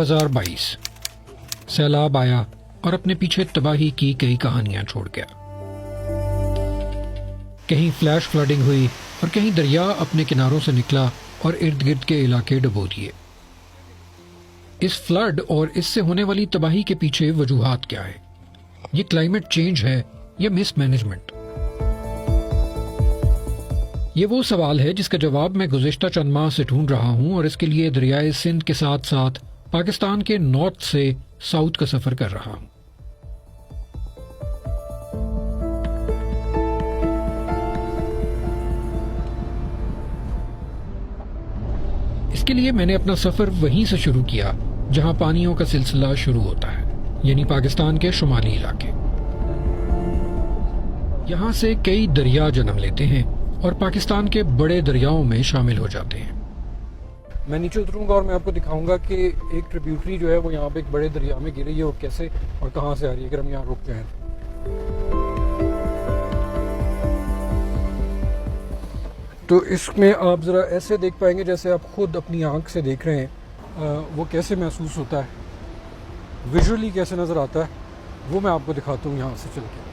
2022 سیلاب آیا اور اپنے پیچھے تباہی کی کئی کہانیاں چھوڑ گیا. کہیں فلیش فلڈنگ ہوئی اور کہیں دریا اپنے کناروں سے نکلا اور ارد گرد کے علاقے ڈبو دیے. اس فلڈ اور اس سے ہونے والی تباہی کے پیچھے وجوہات کیا ہے؟ یہ کلائمیٹ چینج ہے یا مس مینجمنٹ؟ یہ وہ سوال ہے جس کا جواب میں گزشتہ چند ماہ سے ڈھونڈ رہا ہوں، اور اس کے لیے دریائے سندھ کے ساتھ ساتھ پاکستان کے نارتھ سے ساؤتھ کا سفر کر رہا ہوں. اس کے لیے میں نے اپنا سفر وہیں سے شروع کیا جہاں پانیوں کا سلسلہ شروع ہوتا ہے، یعنی پاکستان کے شمالی علاقے. یہاں سے کئی دریا جنم لیتے ہیں اور پاکستان کے بڑے دریاؤں میں شامل ہو جاتے ہیں. میں نیچے اتروں گا اور میں آپ کو دکھاؤں گا کہ ایک ٹریبیوٹری جو ہے وہ یہاں پہ ایک بڑے دریا میں گر رہی ہے، اور کیسے اور کہاں سے آ رہی ہے، اگر ہم یہاں رک جائیں. تو اس میں آپ ذرا ایسے دیکھ پائیں گے جیسے آپ خود اپنی آنکھ سے دیکھ رہے ہیں. وہ کیسے محسوس ہوتا ہے، ویژولی کیسے نظر آتا ہے، وہ میں آپ کو دکھاتا ہوں یہاں سے چل کے.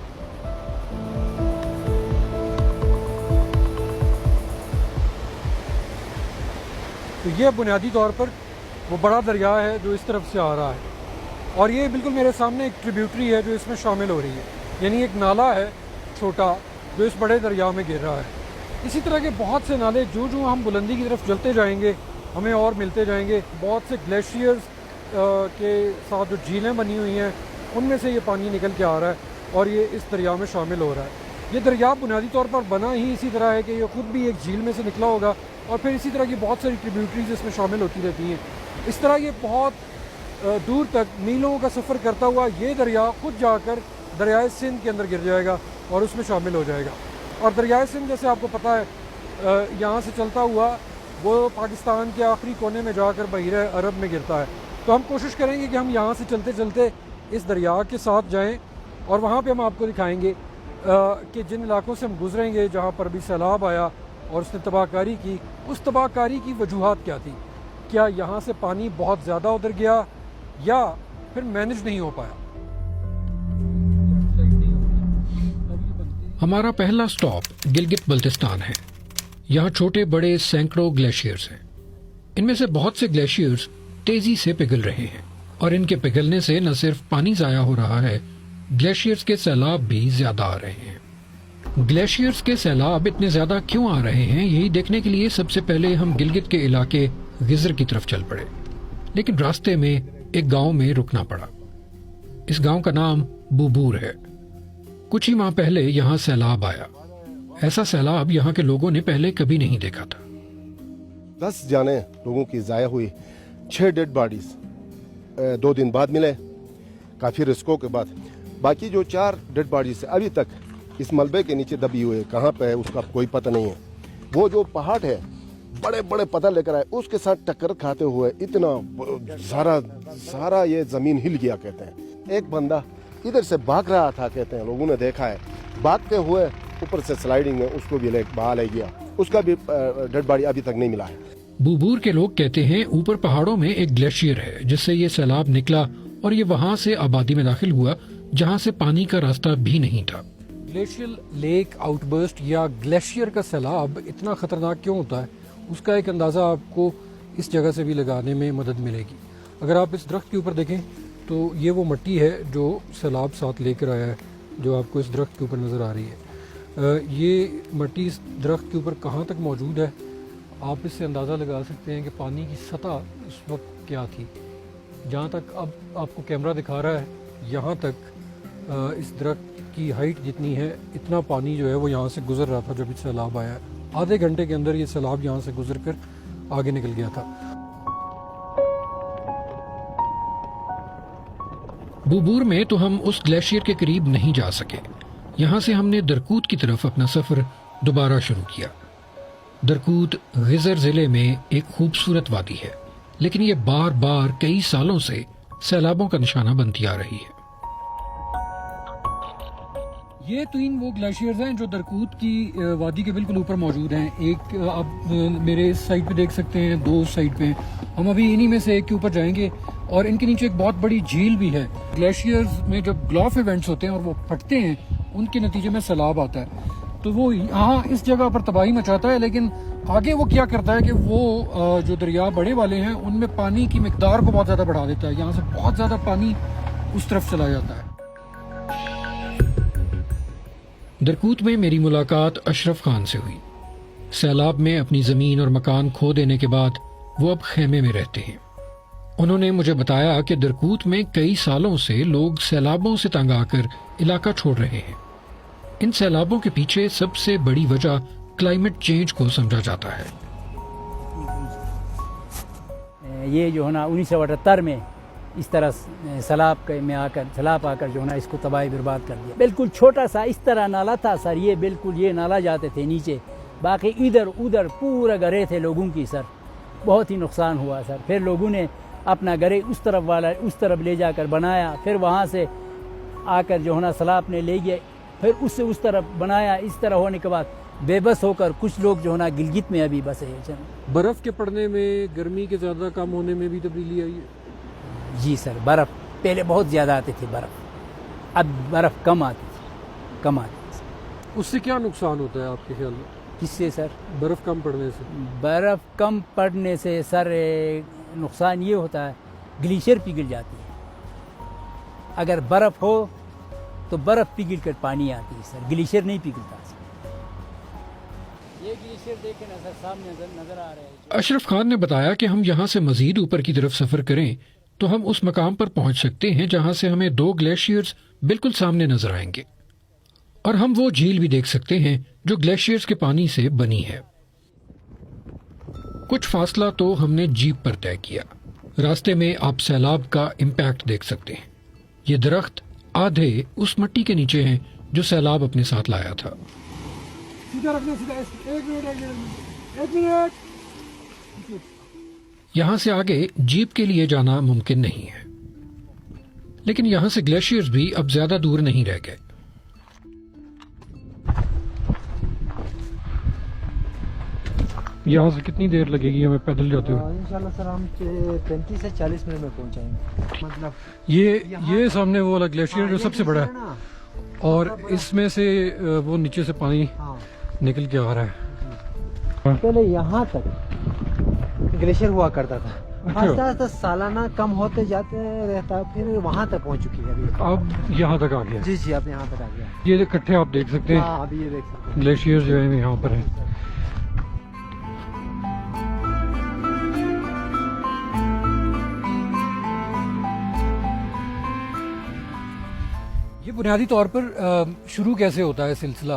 تو یہ بنیادی طور پر وہ بڑا دریا ہے جو اس طرف سے آ رہا ہے، اور یہ بالکل میرے سامنے ایک ٹریبیوٹری ہے جو اس میں شامل ہو رہی ہے، یعنی ایک نالا ہے چھوٹا جو اس بڑے دریا میں گر رہا ہے. اسی طرح کے بہت سے نالے جو ہم بلندی کی طرف چلتے جائیں گے ہمیں اور ملتے جائیں گے. بہت سے گلیشیئرز کے ساتھ جو جھیلیں بنی ہوئی ہیں ان میں سے یہ پانی نکل کے آ رہا ہے اور یہ اس دریا میں شامل ہو رہا ہے. یہ دریا بنیادی طور پر بنا ہی اسی طرح ہے کہ یہ خود بھی ایک جھیل میں سے نکلا ہوگا، اور پھر اسی طرح کی بہت ساری ٹریبیوٹریز اس میں شامل ہوتی رہتی ہیں. اس طرح یہ بہت دور تک میلوں کا سفر کرتا ہوا یہ دریا خود جا کر دریائے سندھ کے اندر گر جائے گا اور اس میں شامل ہو جائے گا. اور دریائے سندھ جیسے آپ کو پتہ ہے یہاں سے چلتا ہوا وہ پاکستان کے آخری کونے میں جا کر بحیرہ عرب میں گرتا ہے. تو ہم کوشش کریں گے کہ ہم یہاں سے چلتے چلتے اس دریا کے ساتھ جائیں، اور وہاں پہ ہم آپ کو دکھائیں گے کہ جن علاقوں سے ہم گزریں گے جہاں پر بھی سیلاب آیا اور اس نے تباہ کاری کی، اس تباہ کاری کی وجوہات کیا تھی. کیا یہاں سے پانی بہت زیادہ ادھر گیا یا پھر مینج نہیں ہو پایا. ہمارا پہلا سٹاپ گلگت بلتستان ہے. یہاں چھوٹے بڑے سینکڑوں گلیشیئرز ہیں. ان میں سے بہت سے گلیشیئرز تیزی سے پگھل رہے ہیں، اور ان کے پگھلنے سے نہ صرف پانی ضائع ہو رہا ہے، گلیشیئرز کے سیلاب بھی زیادہ آ رہے ہیں. گلیشیئرز کے سیلاب اتنے زیادہ کیوں آ رہے ہیں، یہی دیکھنے کے لیے سب سے پہلے ہم گلگت کے علاقے غزر کی طرف چل پڑے. لیکن راستے میں ایک گاؤں میں رکنا پڑا. اس گاؤں کا نام بوبور ہے. کچھ ہی ماہ پہلے یہاں سیلاب آیا. ایسا سیلاب یہاں کے لوگوں نے پہلے کبھی نہیں دیکھا تھا. 10 جانیں لوگوں کی ضائع ہوئی، 6 ڈیڈ باڈیز 2 دن بعد ملے کافی رسکوں کے بعد. باقی جو 4 ڈیڈ باڈیز ابھی تک اس ملبے کے نیچے دبی ہوئے، کہاں پہ ہے اس کا کوئی پتہ نہیں ہے. وہ جو پہاڑ ہے بڑے بڑے پتھر لے کر آئے، اس کے ساتھ ٹکر کھاتے ہوئے اتنا سارا یہ زمین ہل گیا. کہتے ہیں ایک بندہ ادھر سے بھاگ رہا تھا، کہتے ہیں لوگوں نے دیکھا ہے، بھاگتے ہوئے اوپر سے سلائیڈنگ میں اس کو بھی بہا لے گیا. اس کا بھی ڈیڈ باڈی ابھی تک نہیں ملا ہے. بوبور کے لوگ کہتے ہیں اوپر پہاڑوں میں ایک گلیشیئر ہے جس سے یہ سیلاب نکلا، اور یہ وہاں سے آبادی میں داخل ہوا جہاں سے پانی کا راستہ بھی نہیں تھا. گلیشیئر لیک آؤٹ برسٹ یا گلیشیئر کا سیلاب اتنا خطرناک کیوں ہوتا ہے، اس کا ایک اندازہ آپ کو اس جگہ سے بھی لگانے میں مدد ملے گی. اگر آپ اس درخت کے اوپر دیکھیں تو یہ وہ مٹی ہے جو سیلاب ساتھ لے کر آیا ہے، جو آپ کو اس درخت کے اوپر نظر آ رہی ہے. یہ مٹی اس درخت کے اوپر کہاں تک موجود ہے، آپ اس سے اندازہ لگا سکتے ہیں کہ پانی کی سطح اس وقت کیا تھی. جہاں تک اب آپ کو کیمرہ دکھا رہا ہے یہاں تک اس درخت کی ہائٹ جتنی ہے اتنا پانی جو ہے وہ یہاں سے گزر رہا تھا جب یہ سیلاب آیا ہے. آدھے گھنٹے کے اندر یہ سیلاب یہاں سے گزر کر آگے نکل گیا تھا. بوبور میں تو ہم اس گلیشیئر کے قریب نہیں جا سکے. یہاں سے ہم نے درکوت کی طرف اپنا سفر دوبارہ شروع کیا. درکوت غزر ضلع میں ایک خوبصورت وادی ہے، لیکن یہ بار بار کئی سالوں سے سیلابوں کا نشانہ بنتی آ رہی ہے. یہ 3 وہ گلیشیئرز ہیں جو درکوت کی وادی کے بالکل اوپر موجود ہیں. ایک آپ میرے اس سائڈ پہ دیکھ سکتے ہیں، 2 سائڈ پہ. ہم ابھی انہی میں سے ایک کے اوپر جائیں گے اور ان کے نیچے ایک بہت بڑی جھیل بھی ہے. گلیشیئرز میں جب گلوف ایونٹس ہوتے ہیں اور وہ پھٹتے ہیں ان کے نتیجے میں سیلاب آتا ہے تو وہ یہاں اس جگہ پر تباہی مچاتا ہے، لیکن آگے وہ کیا کرتا ہے کہ وہ جو دریا بڑے والے ہیں ان میں پانی کی مقدار کو بہت زیادہ بڑھا دیتا ہے. یہاں سے بہت زیادہ پانی اس طرف چلا جاتا ہے. درکوت میں میری ملاقات اشرف خان سے ہوئی. سیلاب میں اپنی زمین اور مکان کھو دینے کے بعد وہ اب خیمے میں رہتے ہیں. انہوں نے مجھے بتایا کہ درکوت میں کئی سالوں سے لوگ سیلابوں سے تنگ آ کر علاقہ چھوڑ رہے ہیں. ان سیلابوں کے پیچھے سب سے بڑی وجہ کلائمیٹ چینج کو سمجھا جاتا ہے. یہ جو ہے نا 1978 میں اس طرح سیلاب میں آ کر جو ہے نا اس کو تباہی برباد کر دیا. بالکل چھوٹا سا اس طرح نالا تھا سر، یہ بالکل یہ نالا جاتے تھے نیچے، باقی ادھر ادھر پورا گھرے تھے لوگوں کی سر. بہت ہی نقصان ہوا سر. پھر لوگوں نے اپنا گھرے اس طرف لے جا کر بنایا، پھر وہاں سے آ کر جو ہے نا سیلاب نے لے گئے، پھر اس سے اس طرف بنایا. اس طرح ہونے کے بعد بے بس ہو کر کچھ لوگ جو ہے نا گلگت میں ابھی بسے ہیں. برف کے پڑنے میں، گرمی کے زیادہ کم ہونے میں بھی تبدیلی آئی ہے؟ جی سر، برف پہلے بہت زیادہ آتی تھی برف، اب برف کم آتی تھی. اس سے کیا نقصان ہوتا ہے آپ کے خیال میں؟ کس سے سر؟ برف کم پڑنے سے؟ برف کم پڑنے سے سر نقصان یہ ہوتا ہے گلیشیئر پگھل جاتی ہے. اگر برف ہو تو برف پگھل کر پانی آتی ہے سر، گلیشیئر نہیں پگھلتا سر. یہ گلیشیئر دیکھیں نا سر، سامنے نظر آ رہا ہے. اشرف خان نے بتایا کہ ہم یہاں سے مزید اوپر کی طرف سفر کریں تو ہم اس مقام پر پہنچ سکتے ہیں جہاں سے ہمیں 2 گلیشیئرز بالکل سامنے نظر آئیں گے، اور ہم وہ جھیل بھی دیکھ سکتے ہیں جو گلیشیئرز کے پانی سے بنی ہے. کچھ فاصلہ تو ہم نے جیپ پر طے کیا. راستے میں آپ سیلاب کا امپیکٹ دیکھ سکتے ہیں. یہ درخت آدھے اس مٹی کے نیچے ہیں جو سیلاب اپنے ساتھ لایا تھا. یہاں سے آگے جیپ کے لیے جانا ممکن نہیں ہے، لیکن یہاں سے گلیشیئرز بھی اب زیادہ دور نہیں رہ گئے. یہاں سے کتنی دیر لگے گی ہمیں پیدل جاتے ہوئے؟ انشاءاللہ سر ہم 35 سے 40 منٹ میں پہنچ جائیں گے. مطلب یہ سامنے وہ والا گلیشیئر جو سب سے بڑا ہے، اور اس میں سے وہ نیچے سے پانی نکل کے آ رہا ہے. پہلے یہاں تک گلیشیئر ہوا کرتا تھا، آہستہ آہستہ سالانہ کم ہوتے جاتے رہتا، پھر وہاں تک پہنچ چکی ہے. اب یہاں تک آ گیا. جی جی، اب یہاں تک آ گیا. یہ کٹھے آپ دیکھ سکتے ہیں، ابھی یہ دیکھ سکتے ہیں گلیشیئر جو ہے یہاں پر ہے. یہ بنیادی طور پر شروع کیسے ہوتا ہے سلسلہ؟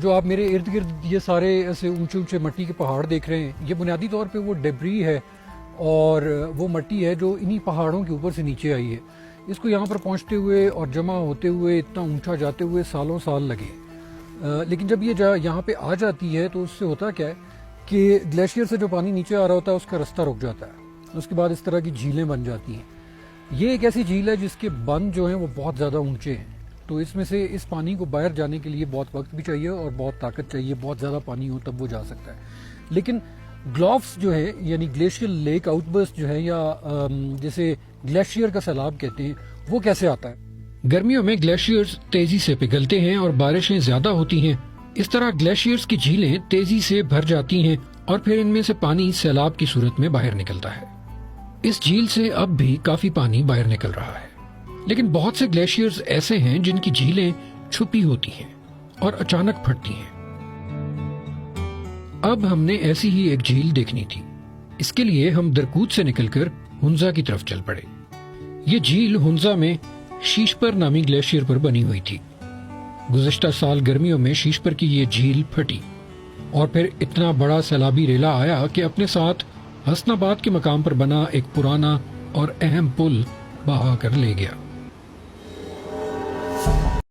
جو آپ میرے ارد گرد یہ سارے ایسے اونچے اونچے مٹی کے پہاڑ دیکھ رہے ہیں، یہ بنیادی طور پہ وہ ڈیبری ہے اور وہ مٹی ہے جو انہی پہاڑوں کے اوپر سے نیچے آئی ہے. اس کو یہاں پر پہنچتے ہوئے اور جمع ہوتے ہوئے اتنا اونچا جاتے ہوئے سالوں سال لگے. لیکن جب یہ یہاں پہ آ جاتی ہے تو اس سے ہوتا کیا ہے کہ گلیشیئر سے جو پانی نیچے آ رہا ہوتا ہے اس کا رستہ رک جاتا ہے. اس کے بعد اس طرح کی جھیلیں بن جاتی ہیں. یہ ایک ایسی جھیل ہے جس کے بند جو ہیں وہ بہت زیادہ اونچے ہیں، تو اس میں سے اس پانی کو باہر جانے کے لیے بہت وقت بھی چاہیے اور بہت طاقت چاہیے. بہت زیادہ پانی ہو تب وہ جا سکتا ہے. لیکن گلوفس جو ہے یعنی گلیشیئر لیک آؤٹ برسٹ جو ہے یا جیسے گلیشیئر کا سیلاب کہتے ہیں، وہ کیسے آتا ہے؟ گرمیوں میں گلیشیئرز تیزی سے پگھلتے ہیں اور بارشیں زیادہ ہوتی ہیں. اس طرح گلیشیئرز کی جھیلیں تیزی سے بھر جاتی ہیں اور پھر ان میں سے پانی سیلاب کی صورت میں باہر نکلتا ہے. اس جھیل سے اب بھی کافی پانی باہر نکل رہا ہے، لیکن بہت سے گلیشیئرز ایسے ہیں جن کی جھیلیں چھپی ہوتی ہیں اور اچانک پھٹتی ہیں. اب ہم نے ایسی ہی ایک جھیل دیکھنی تھی. اس کے لیے ہم درکوت سے نکل کر ہنزا کی طرف چل پڑے. یہ جھیل ہنزا میں شیشپر نامی گلیشیئر پر بنی ہوئی تھی. گزشتہ سال گرمیوں میں شیشپر کی یہ جھیل پھٹی اور پھر اتنا بڑا سیلابی ریلا آیا کہ اپنے ساتھ حسن آباد کے مقام پر بنا ایک پرانا اور اہم پل بہا کر لے گیا.